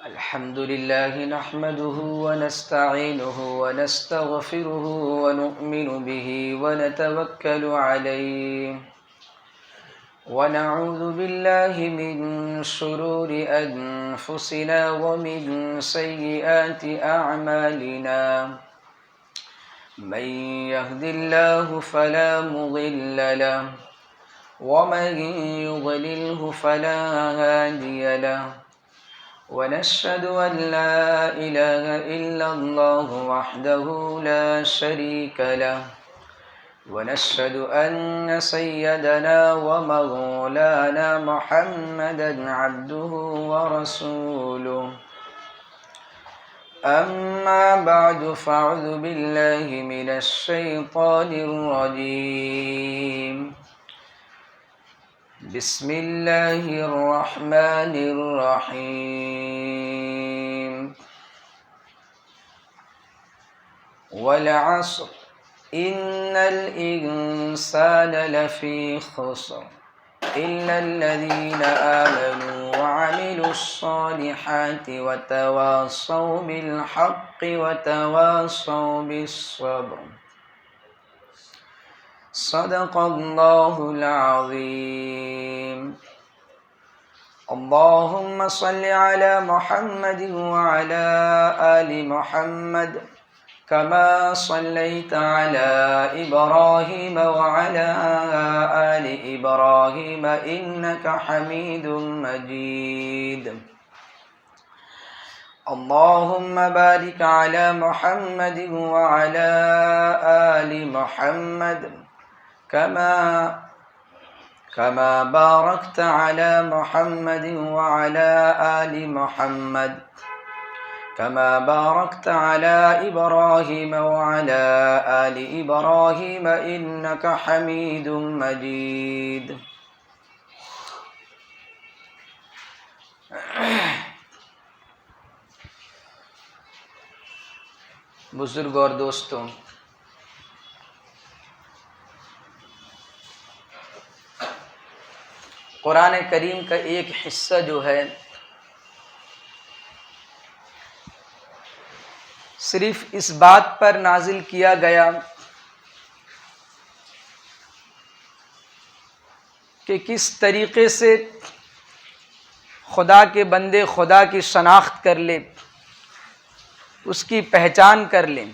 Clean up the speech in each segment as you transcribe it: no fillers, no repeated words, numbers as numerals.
الحمد لله نحمده ونستعينه ونستغفره ونؤمن به ونتوكل عليه ونعوذ بالله من شرور أنفسنا ومن سيئات أعمالنا من يهد الله فلا مضل له ومن يضلله فلا هادي له ونشهد أن لا إله إلا الله وحده لا شريك له ونشهد أن سيدنا ومولانا محمدا عبده ورسوله أما بعد فأعوذ بالله من الشيطان الرجيم بسم الله الرحمن الرحيم والعصر إن الإنسان لفي خسر إلا الذين آمنوا وعملوا الصالحات وتواصوا بالحق وتواصوا بالصبر صدق الله العظيم اللهم صل على محمد وعلى آل محمد كما صليت على إبراهيم وعلى آل إبراهيم إنك حميد مجيد اللهم بارك على محمد وعلى آل محمد كما باركت على محمد وعلى آل محمد كما باركت على إبراهيم وعلى آل إبراهيم إنك حميد مجيد بزرگ اور دوستوں، قرآن کریم کا ایک حصہ جو ہے صرف اس بات پر نازل کیا گیا کہ کس طریقے سے خدا کے بندے خدا کی شناخت کر لے، اس کی پہچان کر لیں،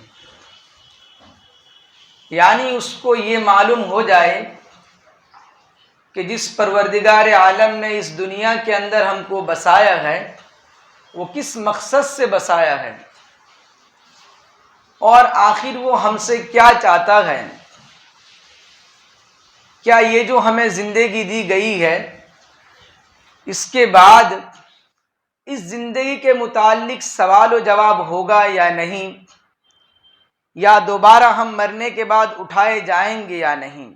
یعنی اس کو یہ معلوم ہو جائے کہ جس پروردگار عالم نے اس دنیا کے اندر ہم کو بسایا ہے وہ کس مقصد سے بسایا ہے اور آخر وہ ہم سے کیا چاہتا ہے۔ کیا یہ جو ہمیں زندگی دی گئی ہے اس کے بعد اس زندگی کے متعلق سوال و جواب ہوگا یا نہیں، یا دوبارہ ہم مرنے کے بعد اٹھائے جائیں گے یا نہیں۔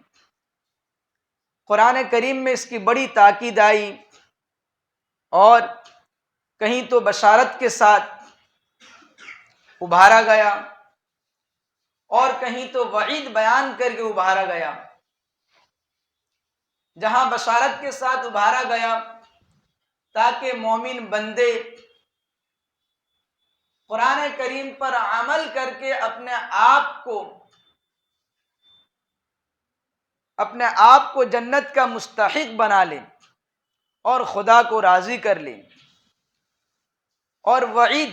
قرآن کریم میں اس کی بڑی تاکید آئی اور کہیں تو بشارت کے ساتھ ابھارا گیا اور کہیں تو وعید بیان کر کے ابھارا گیا۔ جہاں بشارت کے ساتھ ابھارا گیا تاکہ مومن بندے قرآن کریم پر عمل کر کے اپنے آپ کو جنت کا مستحق بنا لیں اور خدا کو راضی کر لیں، اور وعید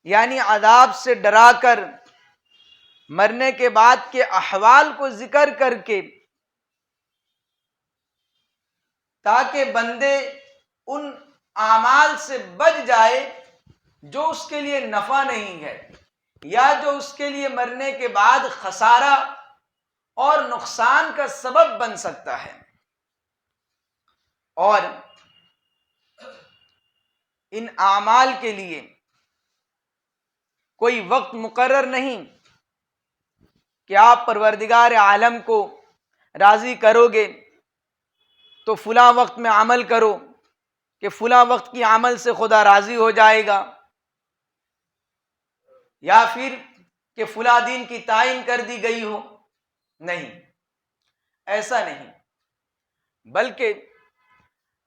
یعنی عذاب سے ڈرا کر مرنے کے بعد کے احوال کو ذکر کر کے تاکہ بندے ان اعمال سے بچ جائے جو اس کے لیے نفع نہیں ہے یا جو اس کے لیے مرنے کے بعد خسارہ اور نقصان کا سبب بن سکتا ہے۔ اور ان اعمال کے لیے کوئی وقت مقرر نہیں کہ آپ پروردگار عالم کو راضی کرو گے تو فلاں وقت میں عمل کرو کہ فلاں وقت کی عمل سے خدا راضی ہو جائے گا، یا پھر کہ فلاں دن کی تعین کر دی گئی ہو۔ نہیں، ایسا نہیں، بلکہ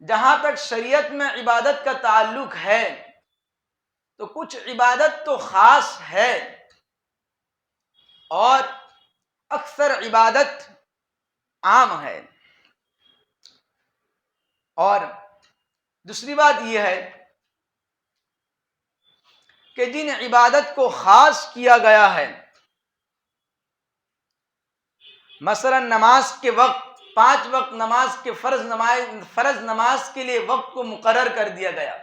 جہاں تک شریعت میں عبادت کا تعلق ہے تو کچھ عبادت تو خاص ہے اور اکثر عبادت عام ہے. اور دوسری بات یہ ہے کہ جن عبادت کو خاص کیا گیا ہے، مثلا نماز کے وقت، 5 وقت نماز کے فرض نماز کے لیے وقت کو مقرر کر دیا گیا،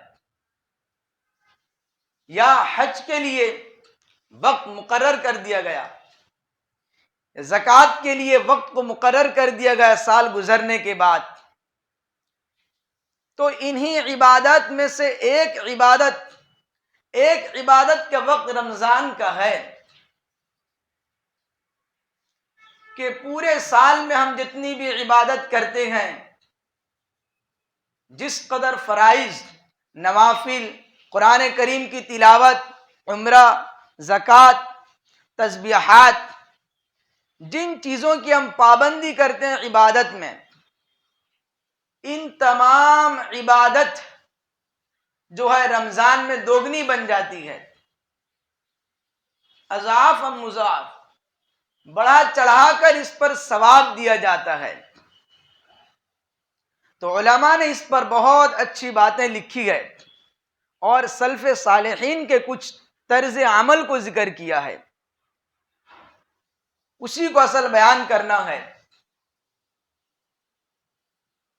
یا حج کے لیے وقت مقرر کر دیا گیا، زکوٰۃ کے لیے وقت کو مقرر کر دیا گیا سال گزرنے کے بعد، تو انہی عبادت میں سے ایک عبادت کا وقت رمضان کا ہے کہ پورے سال میں ہم جتنی بھی عبادت کرتے ہیں، جس قدر فرائض، نوافل، قرآن کریم کی تلاوت، عمرہ، زکوٰۃ، تسبیحات، جن چیزوں کی ہم پابندی کرتے ہیں عبادت میں، ان تمام عبادت جو ہے رمضان میں دوگنی بن جاتی ہے، اضعاف مضاعف، بڑھا چڑھا کر اس پر ثواب دیا جاتا ہے. تو علماء نے اس پر بہت اچھی باتیں لکھی ہے اور سلف صالحین کے کچھ طرز عمل کو ذکر کیا ہے، اسی کو اصل بیان کرنا ہے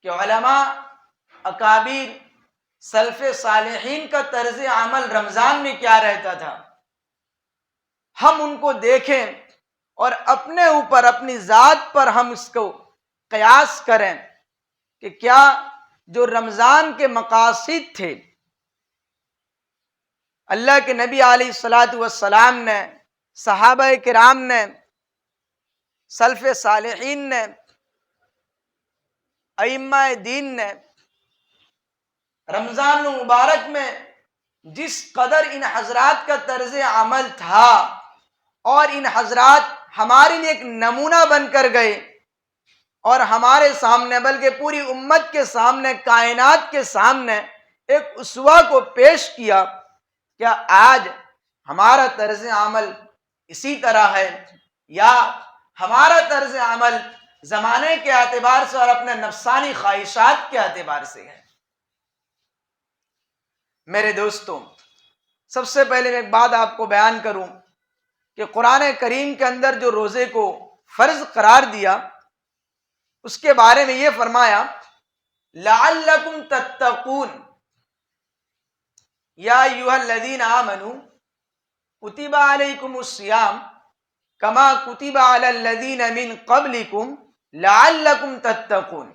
کہ علماء، اکابر، سلف صالحین کا طرز عمل رمضان میں کیا رہتا تھا، ہم ان کو دیکھیں اور اپنے اوپر، اپنی ذات پر ہم اس کو قیاس کریں کہ کیا جو رمضان کے مقاصد تھے، اللہ کے نبی علیہ الصلاۃ والسلام نے، صحابہ کرام نے، سلف صالحین نے، ائمہ دین نے رمضان المبارک میں جس قدر ان حضرات کا طرز عمل تھا، اور ان حضرات ہمارے لیے ایک نمونہ بن کر گئے اور ہمارے سامنے، بلکہ پوری امت کے سامنے، کائنات کے سامنے ایک اسوہ کو پیش کیا، کیا آج ہمارا طرز عمل اسی طرح ہے، یا ہمارا طرز عمل زمانے کے اعتبار سے اور اپنے نفسانی خواہشات کے اعتبار سے ہے؟ میرے دوستوں، سب سے پہلے میں ایک بات آپ کو بیان کروں کہ قرآن کریم کے اندر جو روزے کو فرض قرار دیا، اس کے بارے میں یہ فرمایا لعلکم تتقون یا ایھا الذین آمنوا کتب علیکم الصیام کما کتب علی الذین من قبلکم لعلکم تتقون،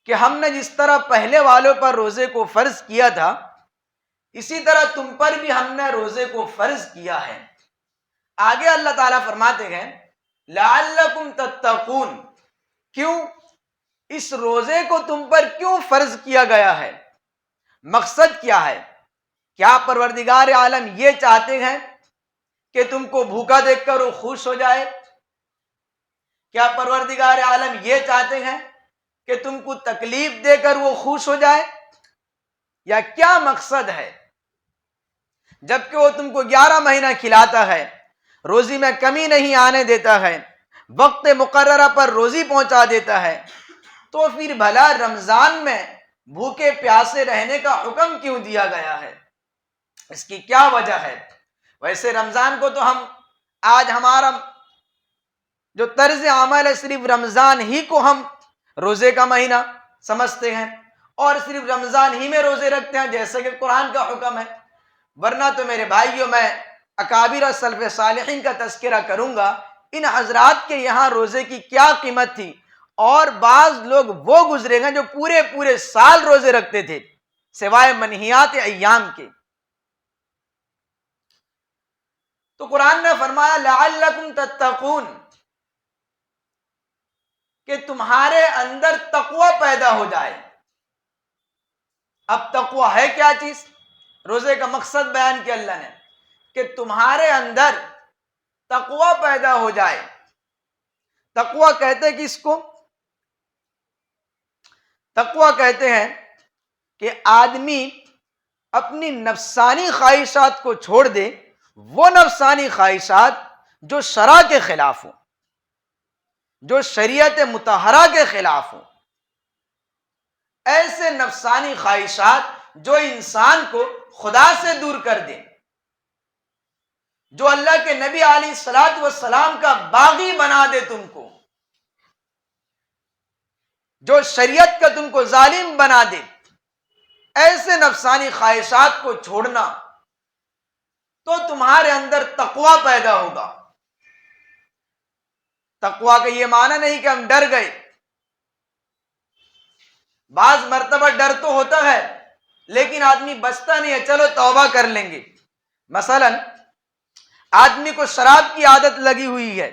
کہ ہم نے جس طرح پہلے والوں پر روزے کو فرض کیا تھا، اسی طرح تم پر بھی ہم نے روزے کو فرض کیا ہے. آگے اللہ تعالیٰ فرماتے ہیں لعلکم تتقون، کیوں؟ اس روزے کو تم پر کیوں فرض کیا گیا ہے؟ مقصد کیا ہے؟ کیا پروردگار عالم یہ چاہتے ہیں کہ تم کو بھوکا دیکھ کر وہ خوش ہو جائے؟ کیا پروردگار عالم یہ چاہتے ہیں کہ تم کو تکلیف دے کر وہ خوش ہو جائے؟ یا کیا مقصد ہے؟ جبکہ وہ تم کو 11 مہینہ کھلاتا ہے، روزی میں کمی نہیں آنے دیتا ہے، وقت مقررہ پر روزی پہنچا دیتا ہے، تو پھر بھلا رمضان میں بھوکے پیاسے رہنے کا حکم کیوں دیا گیا ہے؟ اس کی کیا وجہ ہے؟ ویسے رمضان کو تو ہم آج ہمارا جو طرز عمل ہے، صرف رمضان ہی کو ہم روزے کا مہینہ سمجھتے ہیں اور صرف رمضان ہی میں روزے رکھتے ہیں، جیسے کہ قرآن کا حکم ہے. ورنہ تو میرے بھائیوں، میں اکابر اور سلف صالحین کا تذکرہ کروں گا، ان حضرات کے یہاں روزے کی کیا قیمت تھی، اور بعض لوگ وہ گزرے گئے جو پورے سال روزے رکھتے تھے سوائے منہیات ایام کے. تو قرآن نے فرمایا لعلکم تتقون، کہ تمہارے اندر تقوی پیدا ہو جائے. اب تقوی ہے کیا چیز؟ روزے کا مقصد بیان کیا اللہ نے کہ تمہارے اندر تقوی پیدا ہو جائے. تقوی کہتے کس کو؟ تقوی کہتے ہیں کہ آدمی اپنی نفسانی خواہشات کو چھوڑ دے، وہ نفسانی خواہشات جو شرع کے خلاف ہوں، جو شریعت مطہرہ کے خلاف ہوں، ایسے نفسانی خواہشات جو انسان کو خدا سے دور کر دیں، جو اللہ کے نبی علیہ الصلوۃ والسلام کا باغی بنا دے تم کو، جو شریعت کا تم کو ظالم بنا دے، ایسے نفسانی خواہشات کو چھوڑنا تو تمہارے اندر تقویٰ پیدا ہوگا۔ تقویٰ کا یہ معنی نہیں کہ ہم ڈر گئے، بعض مرتبہ ڈر تو ہوتا ہے لیکن آدمی بچتا نہیں ہے، چلو توبہ کر لیں گے۔ مثلا آدمی کو شراب کی عادت لگی ہوئی ہے،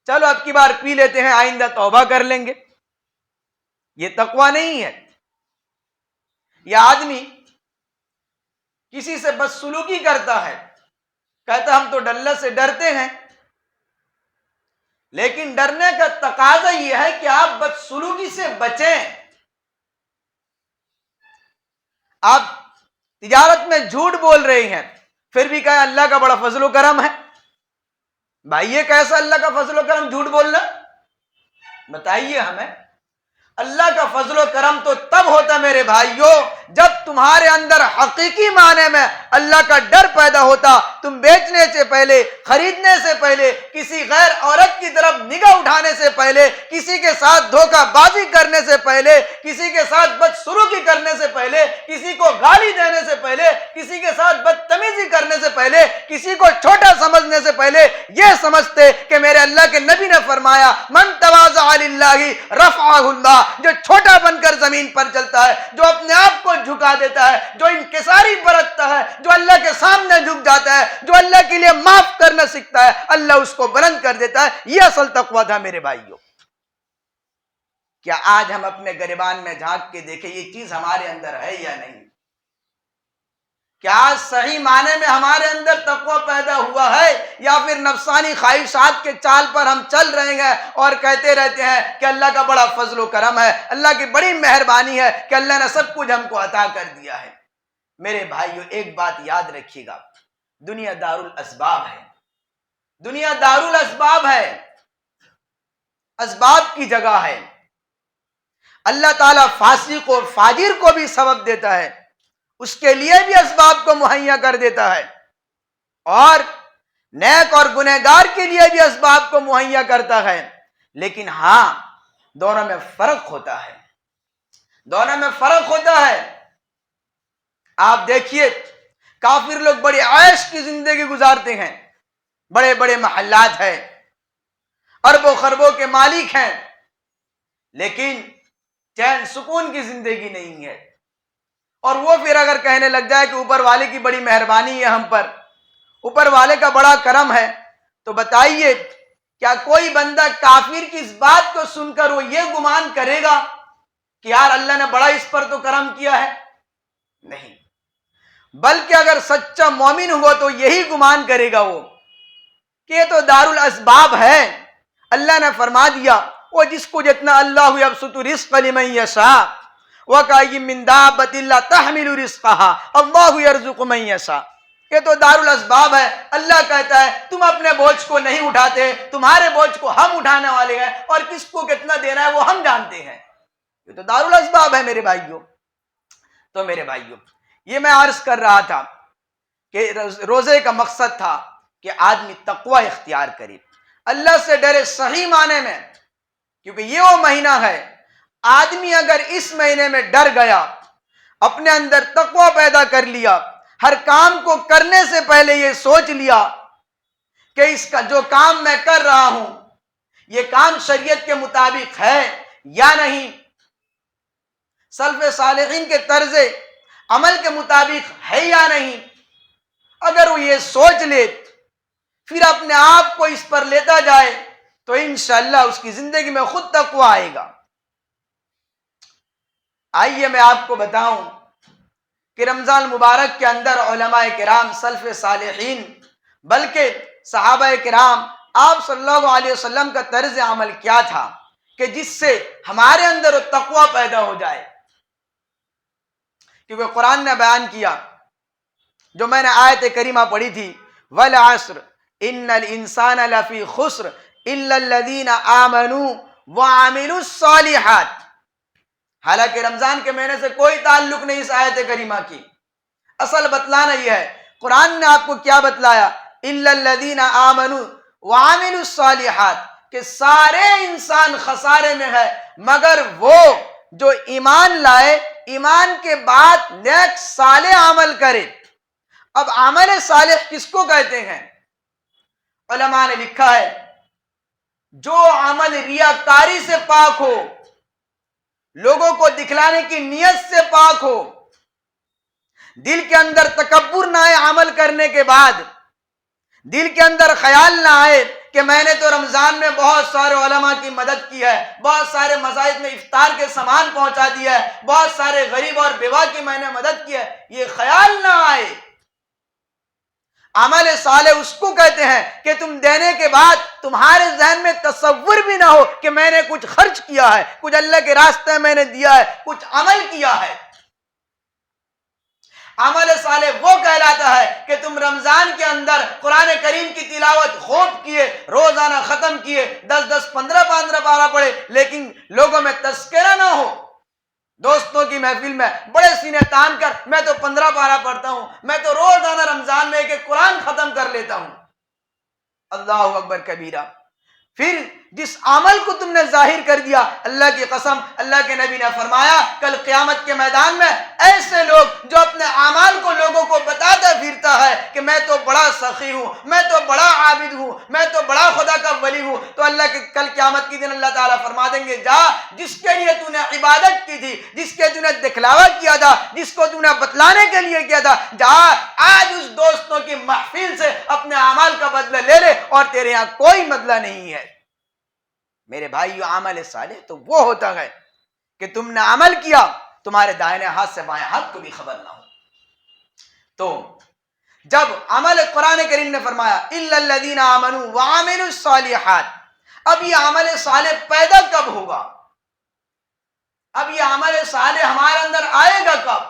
چلو اب کی بار پی لیتے ہیں، آئندہ توبہ کر لیں گے، یہ تقویٰ نہیں ہے۔ یا آدمی کسی سے بدسلوکی کرتا ہے، کہتا ہم تو اللہ سے ڈرتے ہیں، لیکن ڈرنے کا تقاضا یہ ہے کہ آپ بدسلوکی سے بچیں۔ آپ تجارت میں جھوٹ بول رہے ہیں، پھر بھی کہیں اللہ کا بڑا فضل و کرم ہے۔ بھائی یہ کیسا اللہ کا فضل و کرم جھوٹ بولنا؟ بتائیے ہمیں۔ اللہ کا فضل و کرم تو تب ہوتا میرے بھائیوں جب تمہارے اندر حقیقی معنی میں اللہ کا ڈر پیدا ہوتا۔ تم بیچنے سے پہلے، خریدنے سے پہلے، کسی غیر عورت کی طرف نگاہ اٹھانے سے پہلے، کسی کے ساتھ دھوکہ بازی کرنے سے پہلے، کسی کے ساتھ بدسلوکی کرنے سے پہلے، کسی کو گالی دینے سے پہلے، کسی کے ساتھ بدتمیزی کرنے سے پہلے، کسی کو چھوٹا سمجھنے سے پہلے یہ سمجھتے کہ میرے اللہ کے نبی نے فرمایا من تواضع للہ رفعہ اللہ، جو چھوٹا بن کر زمین پر چلتا ہے، جو اپنے آپ کو جھکا دیتا ہے، جو انکساری برتتا ہے، جو اللہ کے سامنے جھک جاتا ہے، جو اللہ کے لیے معاف کرنا سیکھتا ہے، اللہ اس کو بلند کر دیتا ہے۔ یہ اصل تقویٰ تھا میرے بھائیوں۔ کیا آج ہم اپنے گریبان میں جھانک کے دیکھیں یہ چیز ہمارے اندر ہے یا نہیں؟ کیا صحیح معنی میں ہمارے اندر تقویٰ پیدا ہوا ہے، یا پھر نفسانی خواہشات کے چال پر ہم چل رہے ہیں اور کہتے رہتے ہیں کہ اللہ کا بڑا فضل و کرم ہے، اللہ کی بڑی مہربانی ہے کہ اللہ نے سب کچھ ہم کو عطا کر دیا ہے۔ میرے بھائیو ایک بات یاد رکھیے گا، دنیا دار الاسباب ہے، دنیا دار الاسباب ہے، اسباب کی جگہ ہے۔ اللہ تعالیٰ فاسق اور فاجر کو بھی سبب دیتا ہے، اس کے لیے بھی اسباب کو مہیا کر دیتا ہے، اور نیک اور گنہگار کے لیے بھی اسباب کو مہیا کرتا ہے، لیکن ہاں دونوں میں فرق ہوتا ہے، دونوں میں فرق ہوتا ہے۔ آپ دیکھیے کافر لوگ بڑے عیش کی زندگی گزارتے ہیں، بڑے بڑے محلات ہیں، اربوں خربوں کے مالک ہیں، لیکن چین سکون کی زندگی نہیں ہے۔ اور وہ پھر اگر کہنے لگ جائے کہ اوپر والے کی بڑی مہربانی ہے ہم پر، اوپر والے کا بڑا کرم ہے، تو بتائیے کیا کوئی بندہ کافر کی اس بات کو سن کر وہ یہ گمان کرے گا کہ یار اللہ نے بڑا اس پر تو کرم کیا ہے؟ نہیں، بلکہ اگر سچا مومن ہوا تو یہی گمان کرے گا وہ کہ یہ تو دار الاسباب ہے، اللہ نے فرما دیا وہ جس کو جتنا اللہ یبسط رزق لمن یشاء وَكَأَيٍّ مِّن دَابَّةٍ لَّا تَحْمِلُ رِزْقَهَا اللَّهُ يَرْزُقُ مَن يَشَاءُ۔ یہ تو دار الاسباب ہے، اللہ کہتا ہے تم اپنے بوجھ کو نہیں اٹھاتے، تمہارے بوجھ کو ہم اٹھانے والے ہیں، اور کس کو کتنا دینا ہے وہ ہم جانتے ہیں۔ یہ تو دار الاسباب ہے میرے بھائیوں۔ تو میرے بھائیوں یہ میں عرض کر رہا تھا کہ روزے کا مقصد تھا کہ آدمی تقوی اختیار کرے، اللہ سے ڈرے صحیح معنی میں، کیونکہ یہ وہ مہینہ ہے آدمی اگر اس مہینے میں ڈر گیا، اپنے اندر تقوی پیدا کر لیا، ہر کام کو کرنے سے پہلے یہ سوچ لیا کہ اس کا جو کام میں کر رہا ہوں یہ کام شریعت کے مطابق ہے یا نہیں، سلف صالحین کے طرز عمل کے مطابق ہے یا نہیں، اگر وہ یہ سوچ لے پھر اپنے آپ کو اس پر لیتا جائے تو انشاءاللہ اس کی زندگی میں خود تقوی آئے گا۔ آئیے میں آپ کو بتاؤں کہ رمضان مبارک کے اندر علماء کرام، سلف صالحین، بلکہ صحابہ کرام، آپ صلی اللہ علیہ وسلم کا طرز عمل کیا تھا کہ جس سے ہمارے اندر تقوی پیدا ہو جائے۔ کیونکہ قرآن نے بیان کیا، جو میں نے آیت کریمہ پڑھی تھی، والعصر ان الانسان لفی خسر الا الذین آمنوا وعملوا الصالحات، حالانکہ رمضان کے مہینے سے کوئی تعلق نہیں اس آیت کریمہ کی. اصل بتلانا یہ ہے، قرآن نے آپ کو کیا بتلایا؟ الا الذین آمنوا وعملوا الصالحات، کہ سارے انسان خسارے میں ہے مگر وہ جو ایمان لائے، ایمان کے بعد نیک صالح عمل کرے. اب عمل صالح کس کو کہتے ہیں؟ علماء نے لکھا ہے جو عمل ریاکاری سے پاک ہو، لوگوں کو دکھلانے کی نیت سے پاک ہو، دل کے اندر تکبر نہ آئے، عمل کرنے کے بعد دل کے اندر خیال نہ آئے کہ میں نے تو رمضان میں بہت سارے علماء کی مدد کی ہے، بہت سارے مساجد میں افطار کے سامان پہنچا دیا ہے، بہت سارے غریب اور بیوہ کی میں نے مدد کی ہے، یہ خیال نہ آئے. عمل صالح اس کو کہتے ہیں کہ تم دینے کے بعد تمہارے ذہن میں تصور بھی نہ ہو کہ میں نے کچھ خرچ کیا ہے، کچھ اللہ کے راستے میں نے دیا ہے، کچھ عمل کیا ہے. عمل صالح وہ کہلاتا ہے کہ تم رمضان کے اندر قرآن کریم کی تلاوت خوب کیے، روزانہ ختم کیے، 10 15 پارہ پڑھے، لیکن لوگوں میں تذکرہ نہ ہو. دوستوں کی محفل میں بڑے سینے تان کر میں تو 15 پارہ پڑھتا ہوں، میں تو روزانہ رمضان میں ایک قرآن ختم کر لیتا ہوں. اللہ اکبر کبیرہ. پھر جس عمل کو تم نے ظاہر کر دیا، اللہ کی قسم، اللہ کے نبی نے فرمایا کل قیامت کے میدان میں ایسے لوگ جو اپنے اعمال کو لوگوں کو بتاتا پھرتا ہے کہ میں تو بڑا سخی ہوں، میں تو بڑا عابد ہوں، میں تو بڑا خدا کا ولی ہوں، تو اللہ کے کل قیامت کے دن اللہ تعالیٰ فرما دیں گے جا، جس کے لیے تو نے عبادت کی تھی، جس کے تو نے دکھلاوا کیا تھا، جس کو تو نے بتلانے کے لیے کیا تھا، جا آج اس دوستوں کی محفل سے اپنے اعمال کا بدلہ لے لے، اور تیرے یہاں کوئی بدلہ نہیں ہے. میرے بھائیو، عمل صالح تو وہ ہوتا ہے کہ تم نے عمل کیا، تمہارے دائنے ہاتھ سے بائیں ہاتھ کو بھی خبر نہ ہو. تو جب عمل قرآن کریم نے فرمایا الا الذین آمنوا وعملوا الصالحات، اب یہ عمل صالح پیدا کب ہوگا؟ اب یہ عمل صالح ہمارے اندر آئے گا کب؟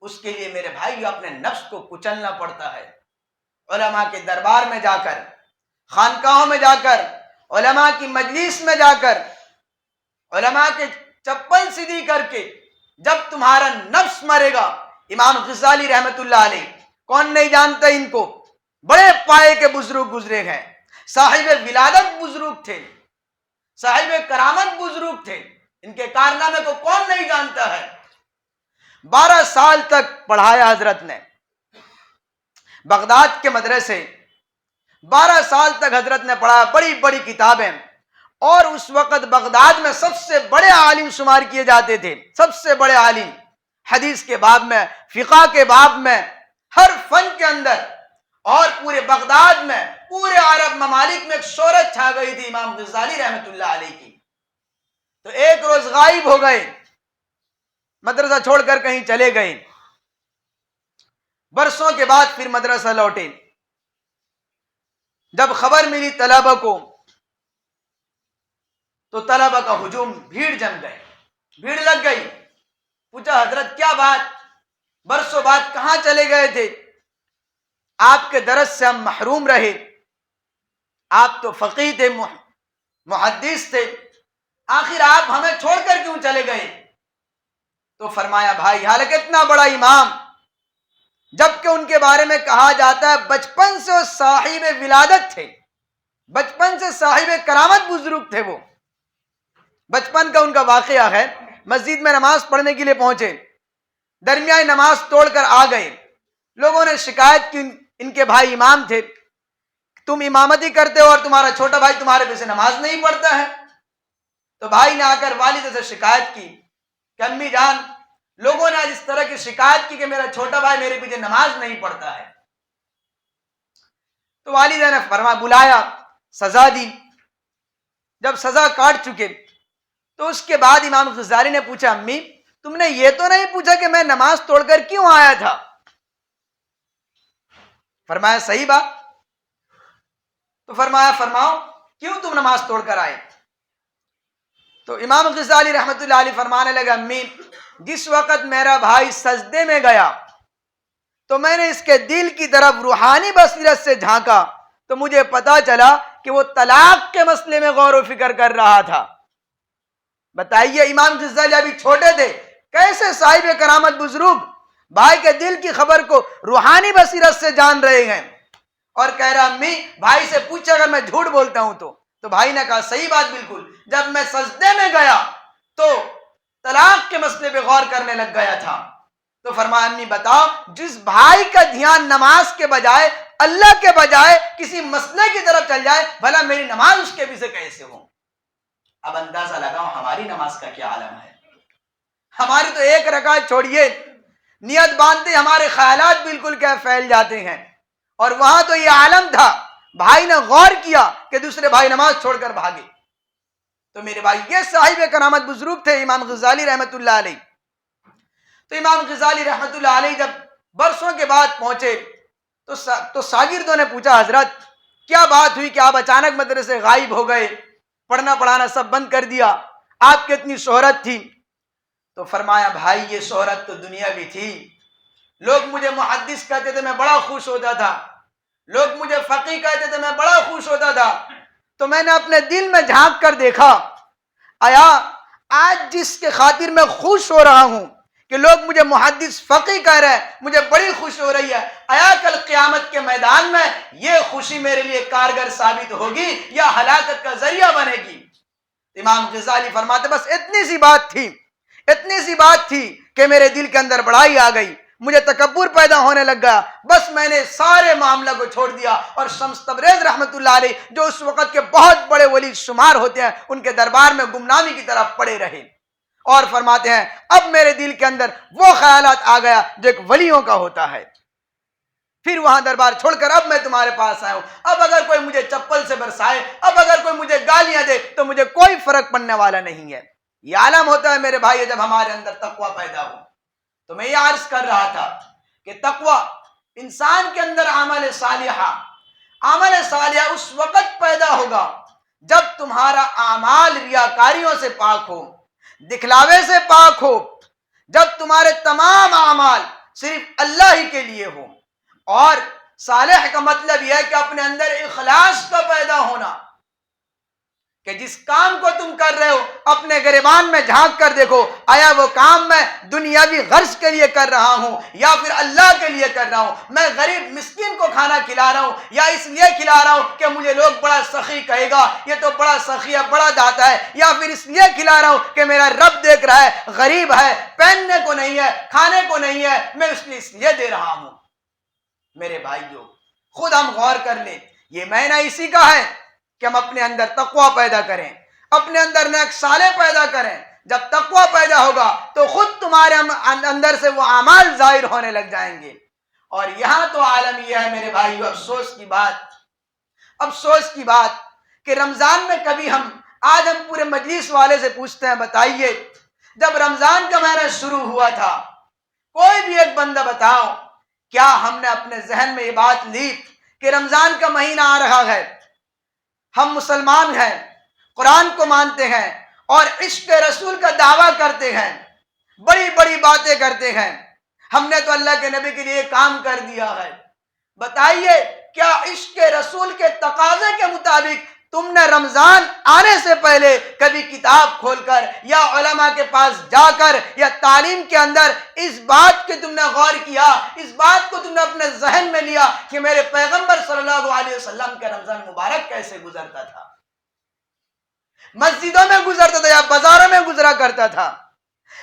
اس کے لیے میرے بھائیو اپنے نفس کو کچلنا پڑتا ہے. علماء کے دربار میں جا کر، خانقاہوں میں جا کر، علماء کی مجلس میں جا کر، علماء کے چپل سیدھی کر کے جب تمہارا نفس مرے گا. امام غزالی رحمت اللہ علیہ، کون نہیں جانتا ان کو، بڑے پائے کے بزرگ گزرے ہیں، صاحب ولادت بزرگ تھے، صاحب کرامت بزرگ تھے، ان کے کارنامے کو کون نہیں جانتا ہے. 12 سال تک پڑھایا حضرت نے بغداد کے مدرسے، 12 سال تک حضرت نے پڑھا، بڑی بڑی کتابیں، اور اس وقت بغداد میں سب سے بڑے عالم شمار کیے جاتے تھے، سب سے بڑے عالم، حدیث کے باب میں، فقہ کے باب میں، ہر فن کے اندر. اور پورے بغداد میں، پورے عرب ممالک میں ایک شہرت چھا گئی تھی امام غزالی رحمت اللہ علیہ کی. تو ایک روز غائب ہو گئے، مدرسہ چھوڑ کر کہیں چلے گئے. برسوں کے بعد پھر مدرسہ لوٹے. جب خبر ملی طلبہ کو، تو طلبہ کا ہجوم، بھیڑ جم گئے، بھیڑ لگ گئی. پوچھا حضرت کیا بات، برسوں بعد کہاں چلے گئے تھے؟ آپ کے درس سے ہم محروم رہے، آپ تو فقیہ تھے، محدث تھے، آخر آپ ہمیں چھوڑ کر کیوں چلے گئے؟ تو فرمایا بھائی، حالانکہ اتنا بڑا امام، جبکہ ان کے بارے میں کہا جاتا ہے بچپن سے وہ صاحب ولادت تھے، بچپن سے صاحب کرامت بزرگ تھے. وہ بچپن کا ان کا واقعہ ہے. مسجد میں نماز پڑھنے کے لیے پہنچے، درمیائی نماز توڑ کر آ گئے. لوگوں نے شکایت کی، ان کے بھائی امام تھے، تم امامتی کرتے ہو اور تمہارا چھوٹا بھائی تمہارے پیچھے نماز نہیں پڑھتا ہے. تو بھائی نے آ کر والدہ سے شکایت کی کہ امی جان، لوگوں نے آج اس طرح کی شکایت کی کہ میرا چھوٹا بھائی میرے پیچھے نماز نہیں پڑھتا ہے. تو والدہ نے فرمایا، بلایا، سزا دی. جب سزا کاٹ چکے تو اس کے بعد امام غزالی نے پوچھا، امی تم نے یہ تو نہیں پوچھا کہ میں نماز توڑ کر کیوں آیا تھا؟ فرمایا صحیح بات. تو فرمایا فرماؤ کیوں تم نماز توڑ کر آئے؟ تو امام غزالی رحمت اللہ علیہ فرمانے لگا، امی جس وقت میرا بھائی سجدے میں گیا تو میں نے اس کے دل کی طرف روحانی بصیرت سے جھانکا تو مجھے پتا چلا کہ وہ طلاق کے مسئلے میں غور و فکر کر رہا تھا۔ بتائیے امام غزالی ابھی چھوٹے تھے، کیسے صاحب کرامت بزرگ بھائی کے دل کی خبر کو روحانی بصیرت سے جان رہے ہیں، اور کہہ رہا امی بھائی سے پوچھا اگر میں جھوٹ بولتا ہوں تو بھائی نے کہا صحیح بات بالکل، جب میں سجدے میں گیا تو طلاق کے مسئلے پہ غور کرنے لگ گیا تھا۔ تو فرمایا امی بتاؤ، جس بھائی کا دھیان نماز کے بجائے اللہ کے بجائے کسی مسئلے کی طرف چل جائے، بھلا میری نماز اس کے پیچھے کیسے ہو؟ اب اندازہ لگاؤ ہماری نماز کا کیا عالم ہے۔ ہماری تو ایک رکعت چھوڑیے، نیت باندھتے ہمارے خیالات بالکل کیا پھیل جاتے ہیں، اور وہاں تو یہ عالم تھا، بھائی نے غور کیا کہ دوسرے بھائی نماز چھوڑ کر بھاگے۔ تو میرے بھائی یہ صاحب کرامت بزرگ تھے امام غزالی رحمت اللہ علیہ۔ تو امام غزالی رحمت اللہ علیہ جب برسوں کے بعد پہنچے تو شاگردوں نے پوچھا حضرت کیا بات ہوئی کہ آپ اچانک مدرسے سے غائب ہو گئے، پڑھنا پڑھانا سب بند کر دیا، آپ کی اتنی شہرت تھی؟ تو فرمایا بھائی یہ شہرت تو دنیاوی تھی، لوگ مجھے محدث کہتے تھے میں بڑا خوش ہوتا تھا، لوگ مجھے فقیہ کہتے تھے میں بڑا خوش ہوتا تھا، تو میں نے اپنے دل میں جھانک کر دیکھا، آیا آج جس کے خاطر میں خوش ہو رہا ہوں کہ لوگ مجھے محدث فقیہ کہہ رہے ہیں، مجھے بڑی خوشی ہو رہی ہے، آیا کل قیامت کے میدان میں یہ خوشی میرے لیے کارگر ثابت ہوگی یا ہلاکت کا ذریعہ بنے گی؟ امام غزالی فرماتے بس اتنی سی بات تھی کہ میرے دل کے اندر بڑائی آ گئی، مجھے تکبر پیدا ہونے لگ گیا، بس میں نے سارے معاملہ کو چھوڑ دیا اور شمس تبریز رحمت اللہ علیہ جو اس وقت کے بہت بڑے ولی شمار ہوتے ہیں ان کے دربار میں گمنامی کی طرف پڑے رہے، اور فرماتے ہیں اب میرے دل کے اندر وہ خیالات آ گیا جو ایک ولیوں کا ہوتا ہے، پھر وہاں دربار چھوڑ کر اب میں تمہارے پاس آیا ہوں، اب اگر کوئی مجھے چپل سے برسائے، اب اگر کوئی مجھے گالیاں دے تو مجھے کوئی فرق پڑنے والا نہیں ہے۔ یہ عالم ہوتا ہے میرے بھائی جب ہمارے اندر تقوی پیدا ہو۔ تو میں یہ عرض کر رہا تھا کہ تقوی انسان کے اندر عمل صالحہ اس وقت پیدا ہوگا جب تمہارا اعمال ریاکاریوں سے پاک ہو، دکھلاوے سے پاک ہو، جب تمہارے تمام اعمال صرف اللہ ہی کے لیے ہو، اور صالح کا مطلب یہ ہے کہ اپنے اندر اخلاص کا پیدا ہونا، کہ جس کام کو تم کر رہے ہو اپنے گریبان میں جھانک کر دیکھو، آیا وہ کام میں دنیاوی غرض کے لیے کر رہا ہوں یا پھر اللہ کے لیے کر رہا ہوں؟ میں غریب مسکین کو کھانا کھلا رہا ہوں یا اس لیے کھلا رہا ہوں کہ مجھے لوگ بڑا سخی کہے گا، یہ تو بڑا سخی ہے، بڑا داتا ہے، یا پھر اس لیے کھلا رہا ہوں کہ میرا رب دیکھ رہا ہے، غریب ہے، پہننے کو نہیں ہے، کھانے کو نہیں ہے، میں اس لیے دے رہا ہوں؟ میرے بھائیو خود ہم غور کر لیں، یہ معنی اسی کا ہے کہ ہم اپنے اندر تقوی پیدا کریں، اپنے اندر نیک صالح پیدا کریں۔ جب تقوی پیدا ہوگا تو خود تمہارے اندر سے وہ اعمال ظاہر ہونے لگ جائیں گے۔ اور یہاں تو عالم یہ ہے میرے بھائیو، افسوس کی بات کہ رمضان میں کبھی آج ہم پورے مجلس والے سے پوچھتے ہیں بتائیے جب رمضان کا مہینہ شروع ہوا تھا کوئی بھی ایک بندہ بتاؤ کیا ہم نے اپنے ذہن میں یہ بات لی کہ رمضان کا مہینہ آ رہا ہے، ہم مسلمان ہیں، قرآن کو مانتے ہیں اور عشق رسول کا دعویٰ کرتے ہیں، بڑی بڑی باتیں کرتے ہیں، ہم نے تو اللہ کے نبی کے لیے کام کر دیا ہے، بتائیے کیا عشق رسول کے تقاضے کے مطابق تم نے رمضان آنے سے پہلے کبھی کتاب کھول کر یا علماء کے پاس جا کر یا تعلیم کے اندر اس بات کے تم نے غور کیا، اس بات کو تم نے اپنے ذہن میں لیا کہ میرے پیغمبر صلی اللہ علیہ وسلم کا رمضان مبارک کیسے گزرتا تھا؟ مسجدوں میں گزرتا تھا یا بازاروں میں گزرا کرتا تھا؟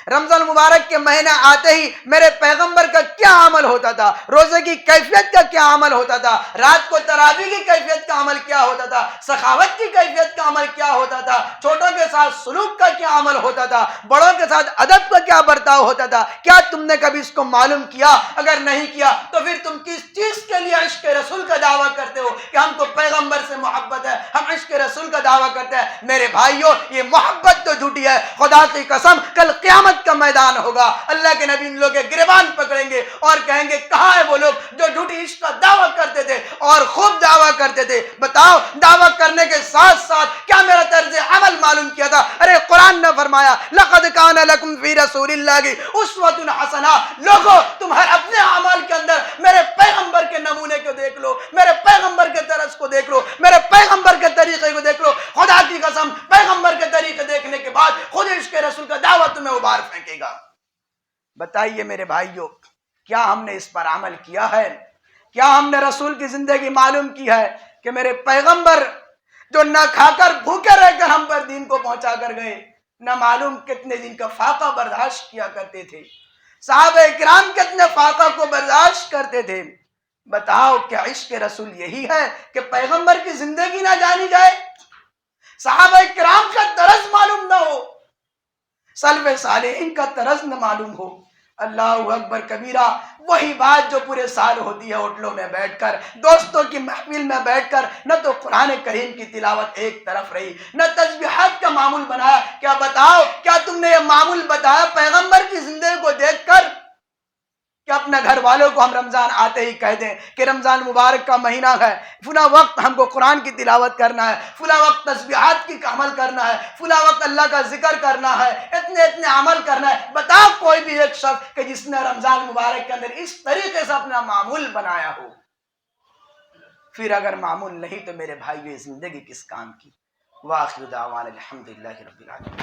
رمضان مبارک کے مہینہ آتے ہی میرے پیغمبر کا کیا عمل ہوتا تھا؟ روزے کی کیفیت کا کیا عمل ہوتا تھا؟ رات کو تراویح کی کیفیت کا عمل کیا ہوتا تھا؟ سخاوت کی کیفیت کا عمل کیا ہوتا تھا؟ چھوٹوں کے ساتھ سلوک کا کیا عمل ہوتا تھا؟ بڑوں کے ساتھ ادب کا کیا برتاؤ ہوتا تھا؟ کیا تم نے کبھی اس کو معلوم کیا؟ اگر نہیں کیا تو پھر تم کس چیز کے لیے عشق رسول کا دعویٰ کرتے ہو کہ ہم کو پیغمبر سے محبت ہے، ہم عشق رسول کا دعویٰ کرتے ہیں؟ میرے بھائیو یہ محبت تو جھوٹی ہے، خدا کی قسم کل قیامت کا میدان ہوگا، اللہ کے نبی ان لوگوں کے گریبان پکڑیں گے اور کہیں گے کہاں ہے وہ لوگ جو جھوٹی عشق کا دعویٰ کرتے تھے اور خوب دعویٰ کرتے تھے؟ بتاؤ دعویٰ کرنے کے ساتھ ساتھ کیا میرا طرز عمل معلوم کیا تھا؟ ارے قرآن قرآن نے فرمایا لقد کان لکم فی رسول اللہ اسوۃ حسنہ، لوگوں تمہارے اپنے اعمال کے اندر میرے پیغمبر کے نمونے کو دیکھ لو، میرے پیغمبر کے طرز کو دیکھ لو، میرے پیغمبر کے طریقے کو دیکھ لو۔ خدا کی قسم پیغمبر کے طریقے دیکھنے کے بعد خود عشق رسول کا دعوت تمہیں ابھار پھینکے گا۔ بتائیے میرے بھائیوں، کیا ہم نے اس پر عمل کیا ہے؟ کیا ہم نے رسول کی زندگی معلوم کی ہے کہ میرے پیغمبر جو نہ کھا کر بھوکے رہ کر ہم پر دین کو پہنچا کر گئے، نہ معلوم کتنے دن کا فاقہ برداشت کیا کرتے تھے، صحابہ کرام کتنے فاقہ کو برداشت کرتے تھے۔ بتاؤ کیا عشق رسول یہی ہے کہ پیغمبر کی زندگی نہ جانی جائے، صحابہ کرام کا طرز معلوم نہ ہو، سلف صالحین کا طرز نہ معلوم ہو؟ اللہ اکبر کبیرہ، وہی بات جو پورے سال ہوتی ہے ہوٹلوں میں بیٹھ کر، دوستوں کی محفل میں بیٹھ کر، نہ تو قرآن کریم کی تلاوت ایک طرف رہی، نہ تسبیحات کا معمول بنایا۔ کیا بتاؤ، کیا تم نے یہ معمول بتایا پیغمبر کی زندگی کو دیکھ کر کہ اپنے گھر والوں کو ہم رمضان آتے ہی کہہ دیں کہ رمضان مبارک کا مہینہ ہے، فلاں وقت ہم کو قرآن کی تلاوت کرنا ہے، فلاں وقت تسبیحات کی عمل کرنا ہے، فلاں وقت اللہ کا ذکر کرنا ہے، اتنے عمل کرنا ہے؟ بتاؤ کوئی بھی ایک شخص کہ جس نے رمضان مبارک کے اندر اس طریقے سے اپنا معمول بنایا ہو؟ پھر اگر معمول نہیں تو میرے بھائی یہ زندگی کس کام کی؟ وآخر دعوانا الحمدللہ رب العالمین۔